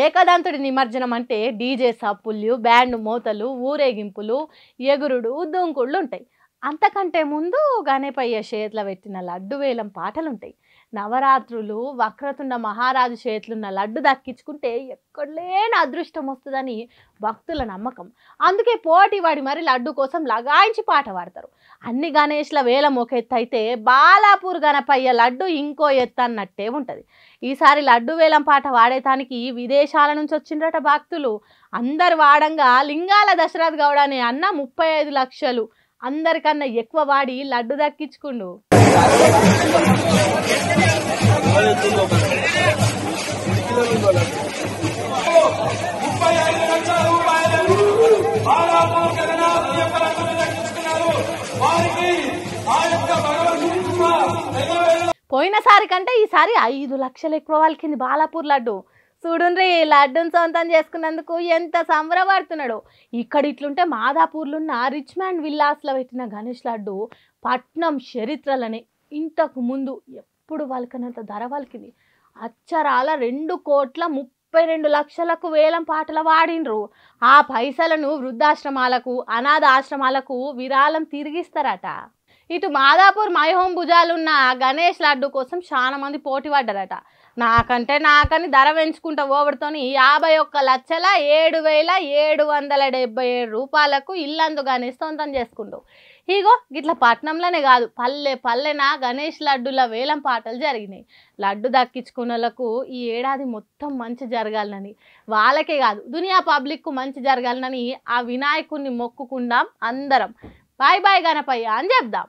ఏకదంతుడి నిమజ్జనం అంటే DJ సప్పుళ్ళు, band మోతలు, ఊరేగింపులు, ఎగురుడు, దుంకుళ్ళు ఉంటాయి. అంతకంటే ముందు గణపయ్య చేతిలో పెట్టిన లడ్డు వేలం పాటలుంటాయి. నవరాత్రులు వక్రతుండ మహారాజు చేతులున్న లడ్డు దక్కించుకుంటే ఎక్కడ లేని అదృష్టం వస్తుందని భక్తుల నమ్మకం. అందుకే పోటీ వాడి మరి లడ్డు కోసం లగాయించి పాట పాడతారు. అన్ని గణేష్ల వేలం ఒక ఎత్తు అయితే బాలాపూర్ గణపయ్య లడ్డు ఇంకో ఎత్తు అన్నట్టే ఉంటుంది. ఈసారి లడ్డు వేలం పాట వాడేటానికి విదేశాల నుంచి వచ్చిండ్రట భక్తులు. అందరు వాడంగా లింగాల దశరథ్ గౌడ అనే అన్న 35 లక్షలు అందరికన్నా ఎక్కువ వాడి లడ్డు దక్కించుకుండు. పోయినసారి కంటే ఈసారి 5 లక్షలు ఎక్కువ వాళ్ళకింది బాలాపూర్ లడ్డు. చూడుండ్రి లడ్డును సొంతం చేసుకున్నందుకు ఎంత సంబరపడుతున్నాడు. ఇక్కడ ఇట్లుంటే మాదాపూర్లున్న రిచ్మండ్ విల్లాస్లో పెట్టిన గణేష్ లడ్డు పట్నం చరిత్రలనే ఇంతకు ముందు ఎప్పుడు వాళ్ళకనంత ధర వాళ్ళకింది. అచ్చరాల 2,32,00,000కు వేలం పాటలు వాడిండ్రు. ఆ పైసలను వృద్ధాశ్రమాలకు, అనాథ ఆశ్రమాలకు విరాళం తిరిగిస్తారట. ఇటు మాదాపూర్ మైహోం భుజాలున్న గణేష్ లడ్డు కోసం చాలా మంది పోటీ పడ్డారట. నాకని ధర పెంచుకుంటా ఓవడితోని 51,07,777 రూపాయలకు ఇల్లందు గణేష్ సొంతం చేసుకుంటూ. ఇగో గిట్ల పట్నంలోనే కాదు, పల్లె పల్లెన గణేష్ లడ్డుల వేలం పాటలు జరిగినాయి. లడ్డు దక్కించుకున్న వాళ్ళకు ఈ ఏడాది మొత్తం మంచి జరగాలని, వాళ్ళకే కాదు దునియా పబ్లిక్కు మంచి జరగాలని ఆ వినాయకుడిని మొక్కుకుందాం అందరం. బాయ్ బాయ్ గణపయ్య అని చెప్దాం.